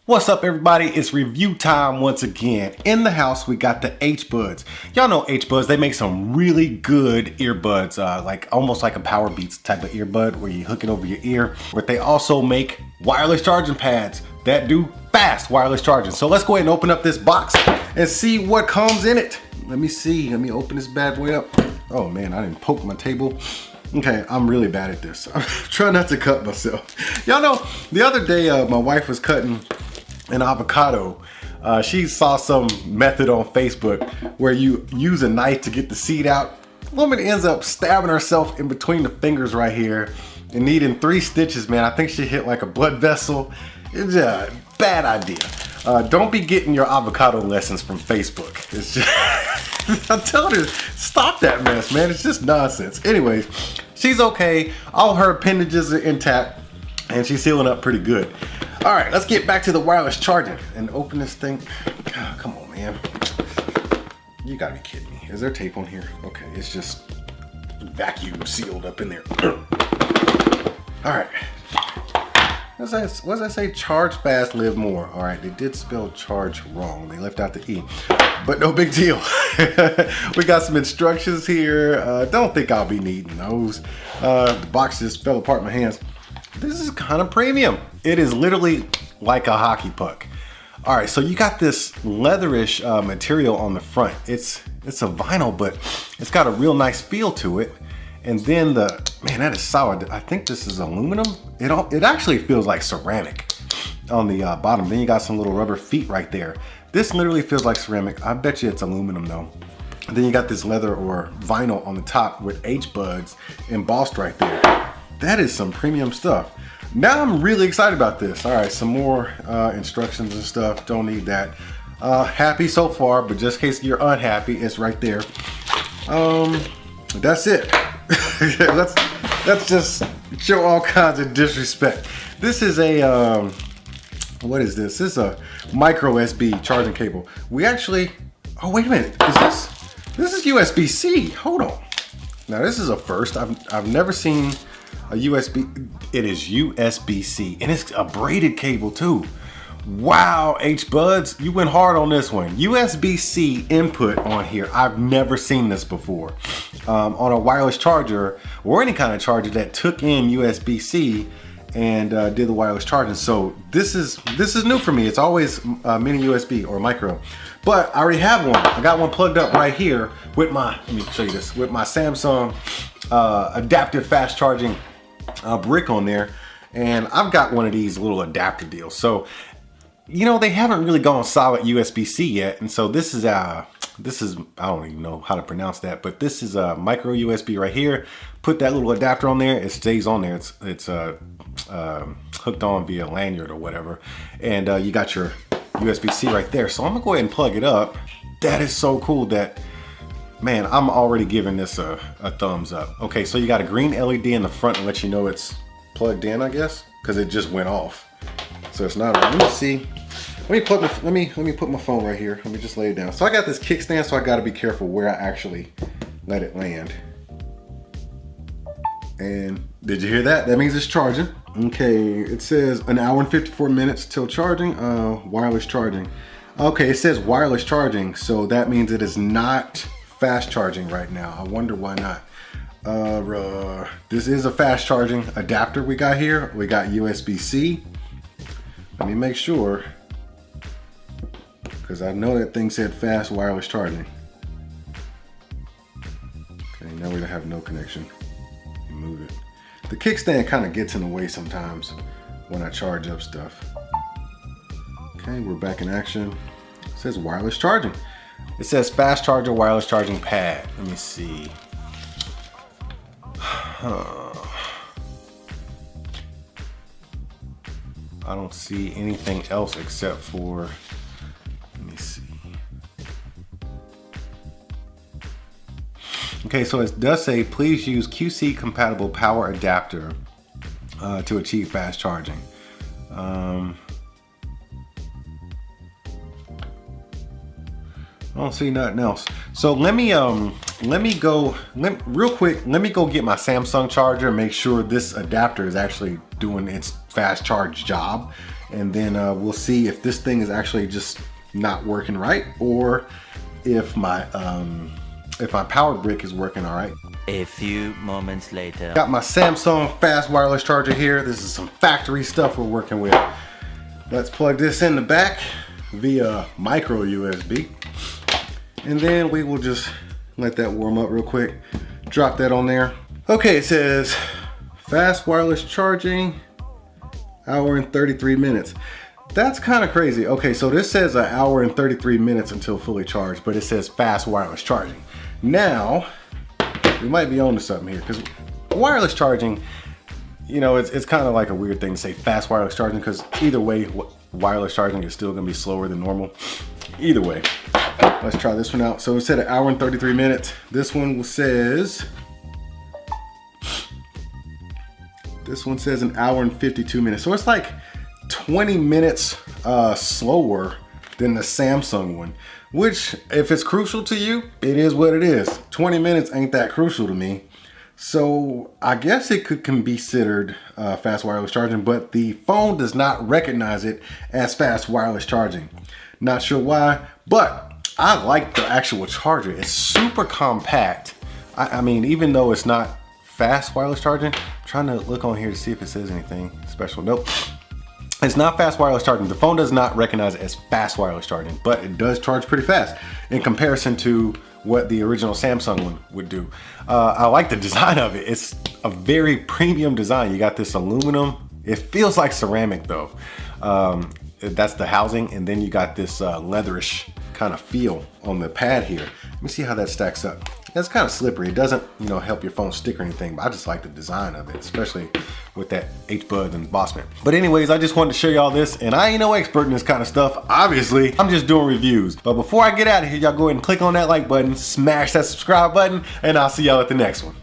What's up everybody, it's review time once again. In the house we got the Hbuds. Y'all know Hbuds, they make some really good earbuds, like almost like a Power Beats type of earbud where you hook it over your ear. But they also make wireless charging pads that do fast wireless charging. So let's go ahead and open up this box and see what comes in it. Let me open this bad boy up. Oh man, I didn't poke my table. Okay, I'm really bad at this. I'm trying not to cut myself. Y'all know, the other day my wife was cutting an avocado. She saw some method on Facebook where you use a knife to get the seed out. Woman ends up stabbing herself in between the fingers right here and needing 3 stitches, man. I think she hit like a blood vessel. It's a bad idea. Don't be getting your avocado lessons from Facebook. It's just, I'm telling her, stop that mess, man. It's just nonsense. Anyways, she's okay. All her appendages are intact and she's healing up pretty good. All right, let's get back to the wireless charging and open this thing. God, come on, man. You gotta be kidding me. Is there tape on here? Okay, it's just vacuum sealed up in there. All right. What does that say? Charge fast, live more. All right, they did spell charge wrong. They left out the E, but no big deal. We got some instructions here. Don't think I'll be needing those. The box just fell apart in my hands. This is kind of premium. It is literally like a hockey puck. All right, so you got this leatherish material on the front. It's a vinyl, but it's got a real nice feel to it. And then man, that is solid. I think this is aluminum. It actually feels like ceramic on the bottom. Then you got some little rubber feet right there. This literally feels like ceramic. I bet you it's aluminum though. And then you got this leather or vinyl on the top with Hbuds embossed right there. That is some premium stuff. Now I'm really excited about this. All right, some more instructions and stuff. Don't need that. Happy so far, but just in case you're unhappy, it's right there. That's it. Let's just show all kinds of disrespect. This is a, what is this? This is a micro USB charging cable. We actually, oh wait a minute, this is USB-C. Hold on. Now this is a first. I've never seen a USB, it is USB-C and it's a braided cable too. Wow, Hbuds, you went hard on this one. USB-C input on here. I've never seen this before. On a wireless charger or any kind of charger that took in USB-C and did the wireless charging. So this is new for me. It's always mini USB or micro, but I already have one. I got one plugged up right here with my, let me show you this, with my Samsung adaptive fast charging brick on there, and I've got one of these little adapter deals. So you know, they haven't really gone solid USB-C yet, and so this is I don't even know how to pronounce that, but this is a micro USB right here. Put that little adapter on there, it stays on there. It's hooked on via lanyard or whatever, and you got your USB-C right there. So I'm gonna go ahead and plug it up. That is so cool. That, man, I'm already giving this a thumbs up. Okay, so you got a green LED in the front to let you know it's plugged in, I guess, because it just went off. So it's not. Let me see. Let me put my phone right here. Let me just lay it down. So I got this kickstand, so I got to be careful where I actually let it land. And did you hear that? That means it's charging. Okay, it says an hour and 54 minutes till charging. Wireless charging. Okay, it says wireless charging, so that means it is not fast charging right now. I wonder why not. This is a fast charging adapter we got here. We got USB-C. Let me make sure, because I know that thing said fast wireless charging. Okay, now we have no connection. Move it. The kickstand kind of gets in the way sometimes when I charge up stuff. Okay, we're back in action. It says wireless charging. It says fast charger wireless charging pad. Let me see. I don't see anything else except for, let me see. Okay, so it does say, please use QC compatible power adapter to achieve fast charging. I don't see nothing else. So let me go get my Samsung charger and make sure this adapter is actually doing its fast charge job. and then we'll see if this thing is actually just not working right, or if my power brick is working all right. A few moments later. Got my Samsung fast wireless charger here. This is some factory stuff we're working with. Let's plug this in the back via micro USB. And then we will just let that warm up real quick. Drop that on there. Okay, it says fast wireless charging, hour and 33 minutes. That's kind of crazy. Okay, so this says an hour and 33 minutes until fully charged, but it says fast wireless charging. Now, we might be on to something here, because wireless charging, you know, it's kind of like a weird thing to say fast wireless charging, because either way, wireless charging is still gonna be slower than normal. Either way, let's try this one out. So it said an hour and 33 minutes. This one says an hour and 52 minutes. So it's like 20 minutes slower than the Samsung one, which if it's crucial to you, it is what it is. 20 minutes ain't that crucial to me. So I guess it can be considered fast wireless charging, but the phone does not recognize it as fast wireless charging. Not sure why, but I like the actual charger. It's super compact. I mean, even though it's not fast wireless charging, I'm trying to look on here to see if it says anything special. Nope. It's not fast wireless charging. The phone does not recognize it as fast wireless charging, but it does charge pretty fast in comparison to what the original Samsung one would do. I like the design of it. It's a very premium design. You got this aluminum. It feels like ceramic though. That's the housing, and then you got this leatherish kind of feel on the pad here. Let me see how that stacks up. It's kind of slippery. It doesn't, you know, help your phone stick or anything, but I just like the design of it, especially with that Hbuds embossment. But anyways, I just wanted to show y'all this, and I ain't no expert in this kind of stuff. Obviously, I'm just doing reviews. But before I get out of here, y'all go ahead and click on that like button, smash that subscribe button, and I'll see y'all at the next one.